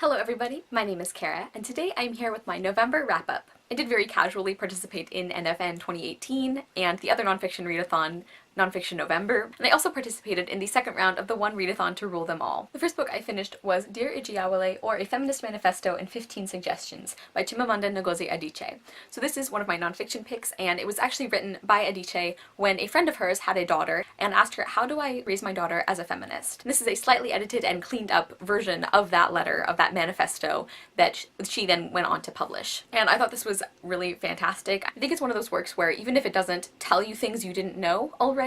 Hello everybody, my name is Kara, and today I'm here with my November wrap-up. I did very casually participate in NFN 2018 and the other nonfiction readathon, Nonfiction November, and I also participated in the second round of the one readathon to rule them all. The first book I finished was Dear Ijiyawale, or A Feminist Manifesto and 15 Suggestions by Chimamanda Ngozi Adichie. So this is one of my nonfiction picks, and it was actually written by Adichie when a friend of hers had a daughter and asked her, how do I raise my daughter as a feminist? And this is a slightly edited and cleaned up version of that letter, of that manifesto, that she then went on to publish. And I thought this was really fantastic. I think it's one of those works where even if it doesn't tell you things you didn't know already,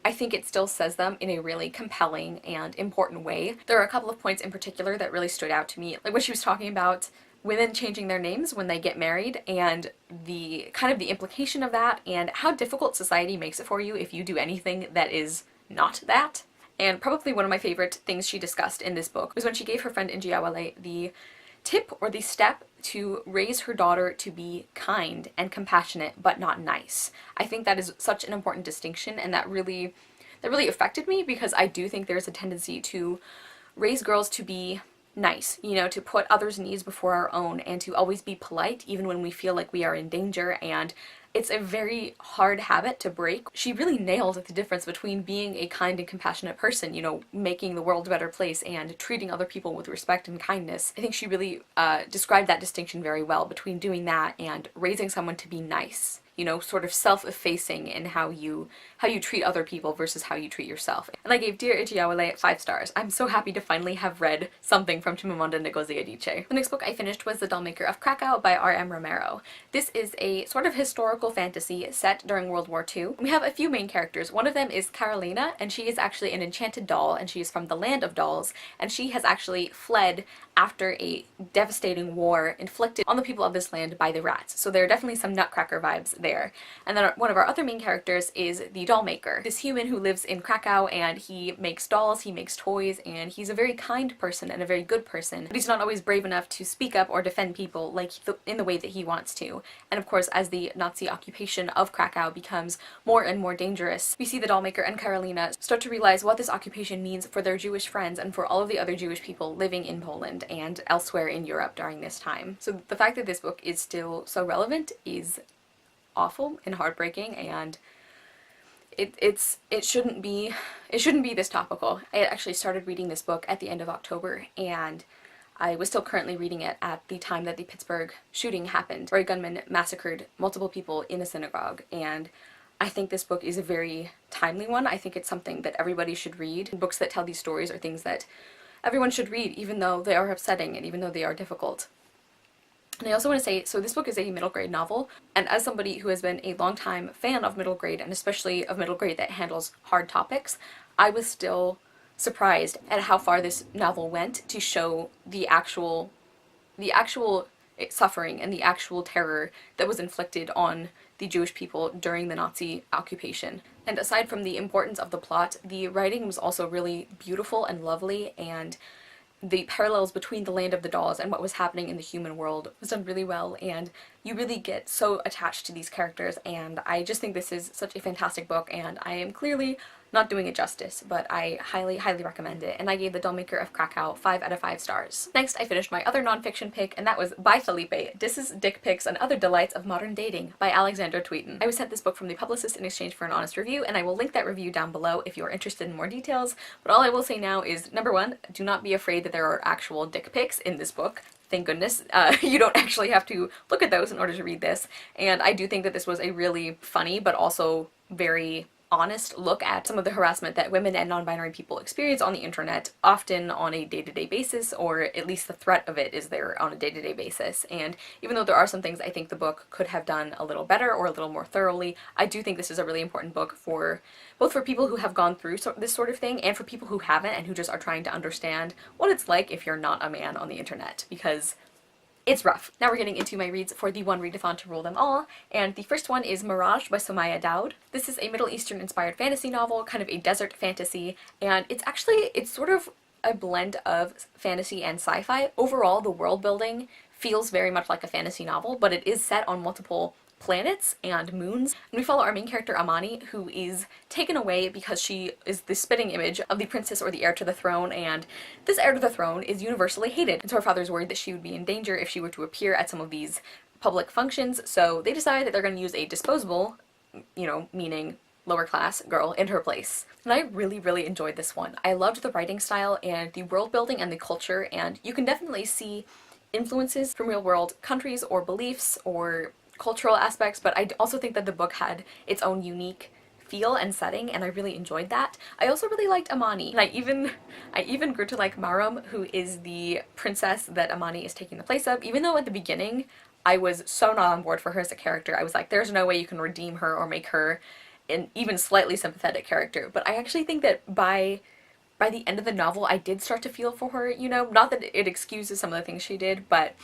I think it still says them in a really compelling and important way. There are a couple of points in particular that really stood out to me, like when she was talking about women changing their names when they get married and the kind of the implication of that and how difficult society makes it for you if you do anything that is not that. And probably one of my favorite things she discussed in this book was when she gave her friend Ijiyawale the tip or the step to raise her daughter to be kind and compassionate but not nice. I think that is such an important distinction, and that really affected me, because I do think there's a tendency to raise girls to be nice, you know, to put others' needs before our own and to always be polite even when we feel like we are in danger, and it's a very hard habit to break. She really nailed the difference between being a kind and compassionate person, you know, making the world a better place and treating other people with respect and kindness. I think she really described that distinction very well between doing that and raising someone to be nice. You know, sort of self-effacing in how you treat other people versus how you treat yourself. And I gave Dear Ijiyawale 5 stars. I'm so happy to finally have read something from Chimamanda Ngozi Adichie. The next book I finished was The Dollmaker of Krakow by R.M. Romero. This is a sort of historical fantasy set during World War II. We have a few main characters. One of them is Carolina, and she is actually an enchanted doll, and she is from the land of dolls, and she has actually fled after a devastating war inflicted on the people of this land by the rats. So there are definitely some Nutcracker vibes there. And then one of our other main characters is the dollmaker, this human who lives in Krakow, and he makes dolls, he makes toys, and he's a very kind person and a very good person, but he's not always brave enough to speak up or defend people like in the way that he wants to. And of course, as the Nazi occupation of Krakow becomes more and more dangerous, we see the dollmaker and Carolina start to realize what this occupation means for their Jewish friends and for all of the other Jewish people living in Poland and elsewhere in Europe during this time. So the fact that this book is still so relevant is awful and heartbreaking, and it shouldn't be this topical. I actually started reading this book at the end of October, and I was still currently reading it at the time that the Pittsburgh shooting happened, where a gunman massacred multiple people in a synagogue, and I think this book is a very timely one. I think it's something that everybody should read. Books that tell these stories are things that everyone should read, even though they are upsetting and even though they are difficult. And I also want to say, so this book is a middle grade novel, and as somebody who has been a longtime fan of middle grade, and especially of middle grade that handles hard topics, I was still surprised at how far this novel went to show the actual suffering and the actual terror that was inflicted on the Jewish people during the Nazi occupation. And aside from the importance of the plot, the writing was also really beautiful and lovely, and the parallels between the land of the dolls and what was happening in the human world was done really well, and you really get so attached to these characters, and I just think this is such a fantastic book, and I am clearly not doing it justice, but I highly, highly recommend it, and I gave The Dollmaker of Krakow 5 out of 5 stars. Next, I finished my other nonfiction pick, and that was By Felipe, Disses, Dick Pics, and Other Delights of Modern Dating by Alexandra Tweeten. I was sent this book from the publicist in exchange for an honest review, and I will link that review down below if you are interested in more details, but all I will say now is, number one, do not be afraid that there are actual dick pics in this book. Thank goodness. You don't actually have to look at those in order to read this, and I do think that this was a really funny but also very honest look at some of the harassment that women and non-binary people experience on the internet, often on a day-to-day basis, or at least the threat of it is there on a day-to-day basis. And even though there are some things I think the book could have done a little better or a little more thoroughly, I do think this is a really important book for both for people who have gone through this sort of thing and for people who haven't and who just are trying to understand what it's like if you're not a man on the internet, because it's rough. Now we're getting into my reads for the one readathon to rule them all, and the first one is Mirage by Somaya Daud. This is a Middle Eastern inspired fantasy novel, kind of a desert fantasy, and it's sort of a blend of fantasy and sci-fi. Overall, the world building feels very much like a fantasy novel, but it is set on multiple planets and moons. And we follow our main character Amani, who is taken away because she is the spitting image of the princess or the heir to the throne, and this heir to the throne is universally hated. And so her father is worried that she would be in danger if she were to appear at some of these public functions, so they decide that they're going to use a disposable, you know, meaning lower class girl in her place. And I really, really enjoyed this one. I loved the writing style and the world building and the culture, and you can definitely see influences from real world countries or beliefs or cultural aspects, but I also think that the book had its own unique feel and setting, and I really enjoyed that. I also really liked Amani, and I even grew to like Maram, who is the princess that Amani is taking the place of, even though at the beginning I was so not on board for her as a character. I was like, there's no way you can redeem her or make her an even slightly sympathetic character. But I actually think that by the end of the novel I did start to feel for her, you know, not that it excuses some of the things she did, but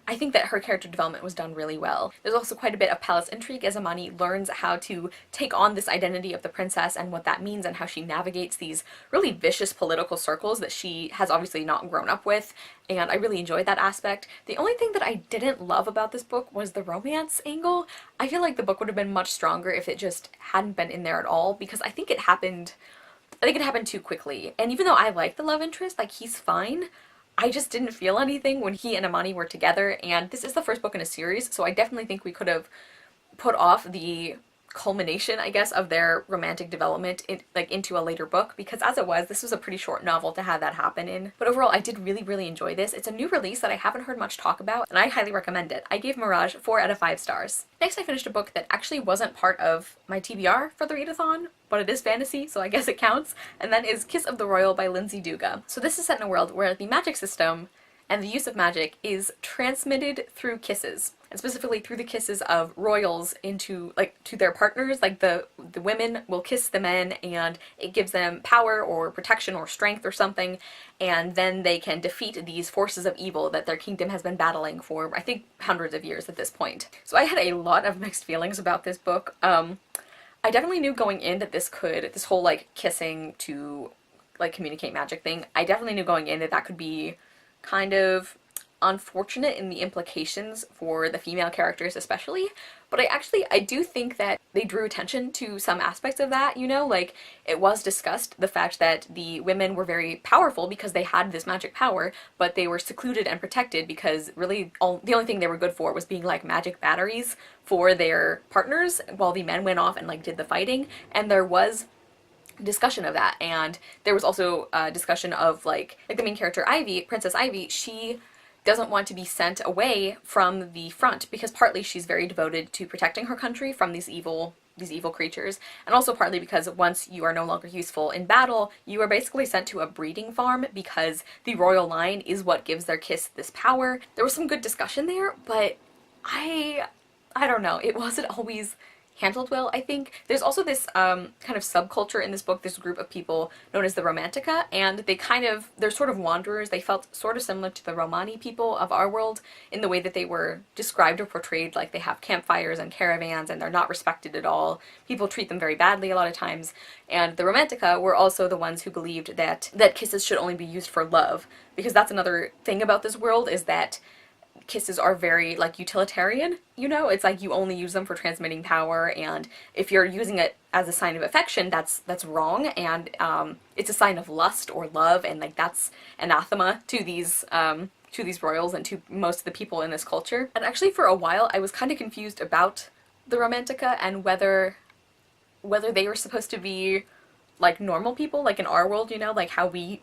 I think that her character development was done really well. There's also quite a bit of palace intrigue as Amani learns how to take on this identity of the princess and what that means, and how she navigates these really vicious political circles that she has obviously not grown up with, and I really enjoyed that aspect. The only thing that I didn't love about this book was the romance angle. I feel like the book would have been much stronger if it just hadn't been in there at all, because I think it happened too quickly. And even though I like the love interest, like, he's fine, I just didn't feel anything when he and Amani were together, and this is the first book in a series, so I definitely think we could have put off the culmination, I guess, of their romantic development into a later book, because as it was, this was a pretty short novel to have that happen in. But overall, I did really, really enjoy this. It's a new release that I haven't heard much talk about, and I highly recommend it. I gave Mirage 4 out of 5 stars. Next, I finished a book that actually wasn't part of my TBR for the readathon, but it is fantasy, so I guess it counts, and that is Kiss of the Royal by Lindsay Duga. So this is set in a world where the magic system and the use of magic is transmitted through kisses, and specifically through the kisses of royals to their partners. Like the women will kiss the men, and it gives them power or protection or strength or something, and then they can defeat these forces of evil that their kingdom has been battling for, I think, hundreds of years at this point. So I had a lot of mixed feelings about this book. I definitely knew going in that this whole like kissing to like communicate magic thing, I definitely knew going in that that could be kind of unfortunate in the implications for the female characters especially, but I do think that they drew attention to some aspects of that, you know, like it was discussed the fact that the women were very powerful because they had this magic power, but they were secluded and protected because really the only thing they were good for was being like magic batteries for their partners while the men went off and like did the fighting. And there was discussion of that, and there was also a discussion of like the main character Ivy, Princess Ivy, she doesn't want to be sent away from the front because partly she's very devoted to protecting her country from these evil creatures, and also partly because once you are no longer useful in battle, you are basically sent to a breeding farm because the royal line is what gives their kiss this power. There was some good discussion there, but I don't know, it wasn't always handled well, I think. There's also this kind of subculture in this book, this group of people known as the Romantica, and they're sort of wanderers. They felt sort of similar to the Romani people of our world in the way that they were described or portrayed, like they have campfires and caravans and they're not respected at all. People treat them very badly a lot of times, and the Romantica were also the ones who believed that kisses should only be used for love, because that's another thing about this world, is that kisses are very like utilitarian, you know? It's like you only use them for transmitting power, and if you're using it as a sign of affection, that's wrong, and it's a sign of lust or love, and like that's anathema to these royals and to most of the people in this culture. And actually for a while I was kind of confused about the Romantica and whether they were supposed to be like normal people, like in our world, you know, like how you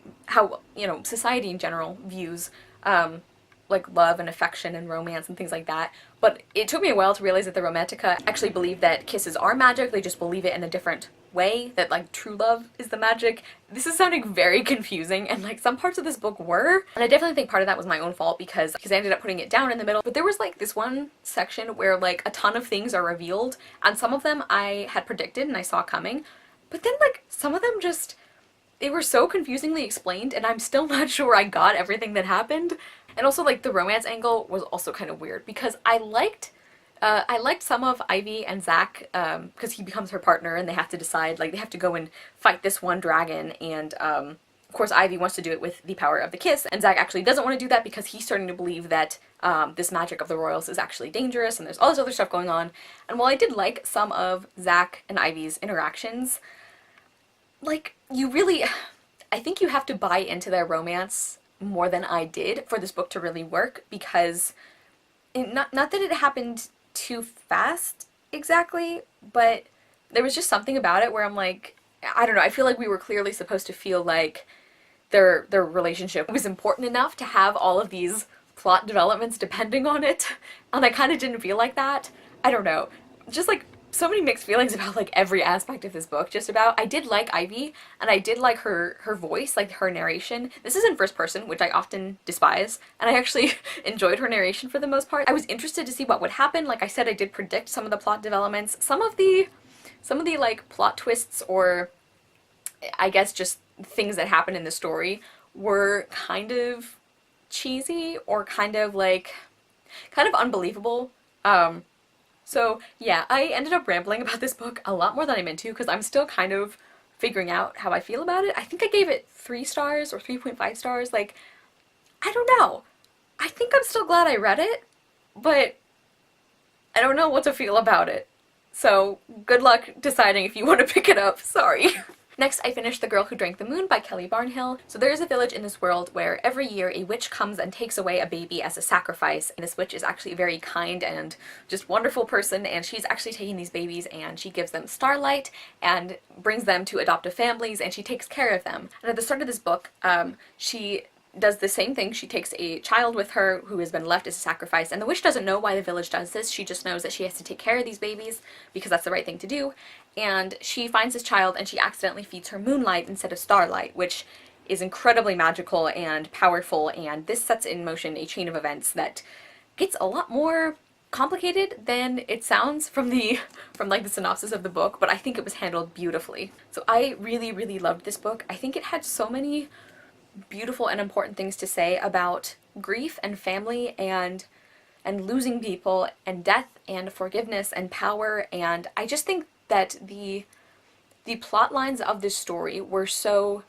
know, society in general views like love and affection and romance and things like that. But it took me a while to realize that the Romantica actually believe that kisses are magic, they just believe it in a different way, that like true love is the magic. This is sounding very confusing, and like some parts of this book were, and I definitely think part of that was my own fault because I ended up putting it down in the middle. But there was like this one section where like a ton of things are revealed, and some of them I had predicted and I saw coming, but then like some of them just, they were so confusingly explained, and I'm still not sure I got everything that happened. And also like the romance angle was also kind of weird because I liked some of Ivy and Zach because he becomes her partner and they have to decide, like they have to go and fight this one dragon and Of course, Ivy wants to do it with the power of the kiss, and Zach actually doesn't want to do that because he's starting to believe that this magic of the royals is actually dangerous, and there's all this other stuff going on. And while I did like some of Zach and Ivy's interactions, like, I think you have to buy into their romance more than I did for this book to really work, because not that it happened too fast exactly, but there was just something about it where I'm like, I don't know, I feel like we were clearly supposed to feel like their relationship was important enough to have all of these plot developments depending on it, and I kind of didn't feel like that. I don't know. Just like so many mixed feelings about like every aspect of this book, just about. I did like Ivy, and I did like her voice, like her narration. This is in first person, which I often despise, and I actually enjoyed her narration for the most part. I was interested to see what would happen. Like I said, I did predict some of the plot developments. Some of the like plot twists, or I guess just things that happen in the story, were kind of cheesy or kind of unbelievable. So yeah, I ended up rambling about this book a lot more than I meant to, because I'm still kind of figuring out how I feel about it. I think I gave it 3 stars or 3.5 stars. Like, I don't know. I think I'm still glad I read it, but I don't know what to feel about it. So good luck deciding if you want to pick it up. Sorry. Next, I finished The Girl Who Drank the Moon by Kelly Barnhill. So there is a village in this world where every year a witch comes and takes away a baby as a sacrifice. And this witch is actually a very kind and just wonderful person, and she's actually taking these babies and she gives them starlight and brings them to adoptive families, and she takes care of them. And at the start of this book, she does the same thing. She takes a child with her who has been left as a sacrifice, and the witch doesn't know why the village does this. She just knows that she has to take care of these babies because that's the right thing to do. And she finds this child and she accidentally feeds her moonlight instead of starlight, which is incredibly magical and powerful, and this sets in motion a chain of events that gets a lot more complicated than it sounds from the synopsis of the book, but I think it was handled beautifully. So I really, really loved this book. I think it had so many beautiful and important things to say about grief and family and losing people and death and forgiveness and power, and I just think that the plot lines of this story were so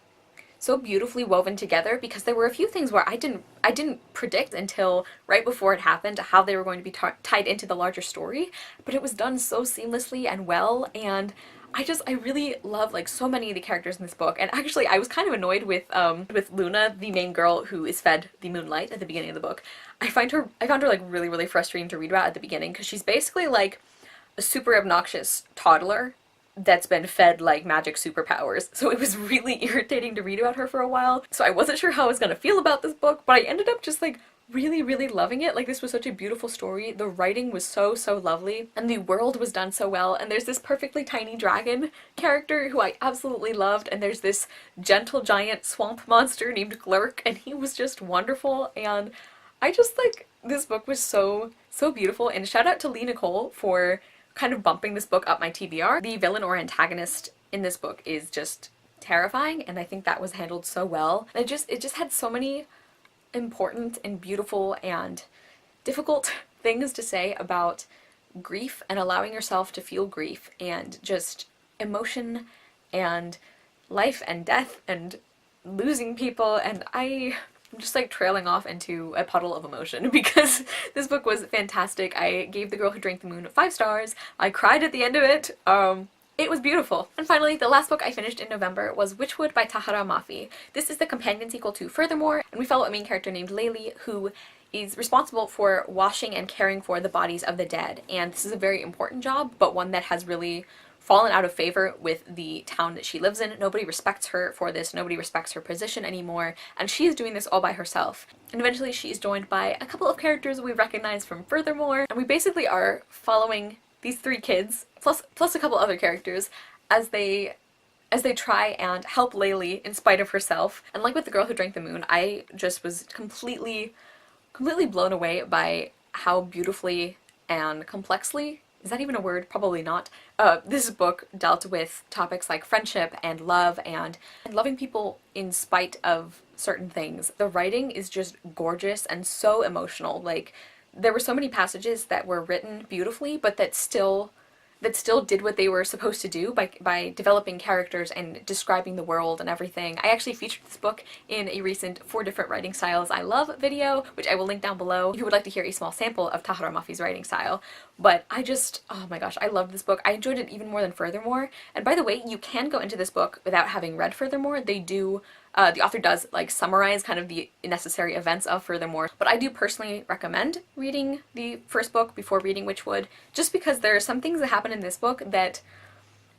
beautifully woven together, because there were a few things where I didn't predict until right before it happened how they were going to be tied into the larger story, but it was done so seamlessly and well, and I really love like so many of the characters in this book. And actually I was kind of annoyed with Luna, the main girl who is fed the moonlight at the beginning of the book. I found her like really, really frustrating to read about at the beginning, because she's basically like a super obnoxious toddler that's been fed like magic superpowers. So it was really irritating to read about her for a while. So I wasn't sure how I was gonna feel about this book, but I ended up just like really, really loving it. Like, this was such a beautiful story. The writing was so lovely, and the world was done so well, and there's this perfectly tiny dragon character who I absolutely loved, and there's this gentle giant swamp monster named Glurk, and he was just wonderful, and I just like, this book was so beautiful. And shout out to Lee Nicole for kind of bumping this book up my TBR. The villain or antagonist in this book is just terrifying, and I think that was handled so well. And it just had so many important and beautiful and difficult things to say about grief and allowing yourself to feel grief and just emotion and life and death and losing people, and I'm just like trailing off into a puddle of emotion because this book was fantastic. I gave The Girl Who Drank the Moon 5 stars. I cried at the end of it. It was beautiful. And finally, the last book I finished in November was Witchwood by Tahara Mafi. This is the companion sequel to Furthermore, and we follow a main character named Layli who is responsible for washing and caring for the bodies of the dead. And this is a very important job, but one that has really fallen out of favor with the town that she lives in. Nobody respects her for this, nobody respects her position anymore, and she is doing this all by herself. And eventually she is joined by a couple of characters we recognize from Furthermore, and we basically are following these 3 kids, plus a couple other characters, as they try and help Layli in spite of herself. And like with The Girl Who Drank the Moon, I just was completely blown away by how beautifully and complexly, is that even a word? Probably not. This book dealt with topics like friendship and love and loving people in spite of certain things. The writing is just gorgeous and so emotional. Like, there were so many passages that were written beautifully, but that still that still did what they were supposed to do by developing characters and describing the world and everything. I actually featured this book in a recent 4 different writing styles I love video, which I will link down below if you would like to hear a small sample of Tahara Mafi's writing style. But I just, oh my gosh, I loved this book. I enjoyed it even more than Furthermore. And by the way, you can go into this book without having read Furthermore. They do, the author does like summarize kind of the necessary events of Furthermore, but I do personally recommend reading the first book before reading Witchwood, just because there are some things that happen in this book that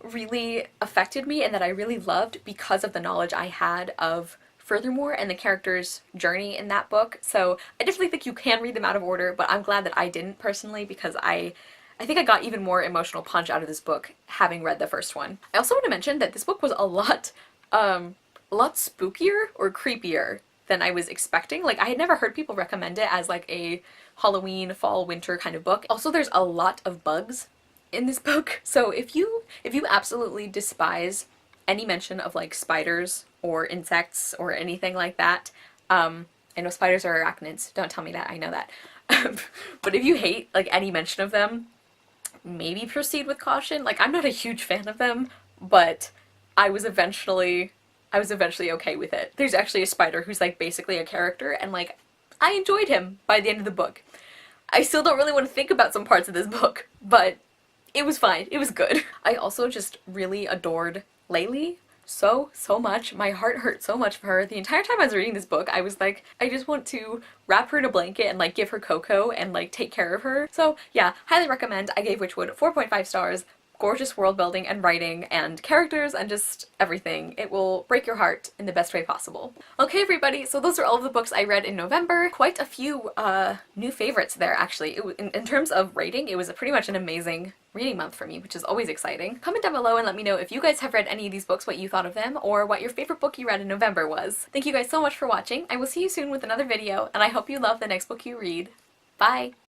really affected me and that I really loved because of the knowledge I had of Furthermore and the character's journey in that book. So I definitely think you can read them out of order, but I'm glad that I didn't personally, because I think I got even more emotional punch out of this book having read the first one. I also want to mention that this book was a lot spookier or creepier than I was expecting. Like, I had never heard people recommend it as like a Halloween, fall, winter kind of book. Also, there's a lot of bugs in this book. So if you absolutely despise any mention of like spiders or insects or anything like that, I know spiders are arachnids, don't tell me that, I know that. But if you hate like any mention of them, maybe proceed with caution. Like, I'm not a huge fan of them, but I was eventually okay with it. There's actually a spider who's like basically a character, and like, I enjoyed him by the end of the book. I still don't really want to think about some parts of this book, but it was fine. It was good. I also just really adored Laylee so much. My heart hurt so much for her. The entire time I was reading this book, I was like, I just want to wrap her in a blanket and like give her cocoa and like take care of her. So yeah, highly recommend. I gave Witchwood 4.5 stars. Gorgeous world building and writing and characters and just everything. It will break your heart in the best way possible. Okay everybody, so those are all of the books I read in November. Quite a few new favorites there actually. In terms of rating, it was pretty much an amazing reading month for me, which is always exciting. Comment down below and let me know if you guys have read any of these books, what you thought of them, or what your favorite book you read in November was. Thank you guys so much for watching. I will see you soon with another video, and I hope you love the next book you read. Bye!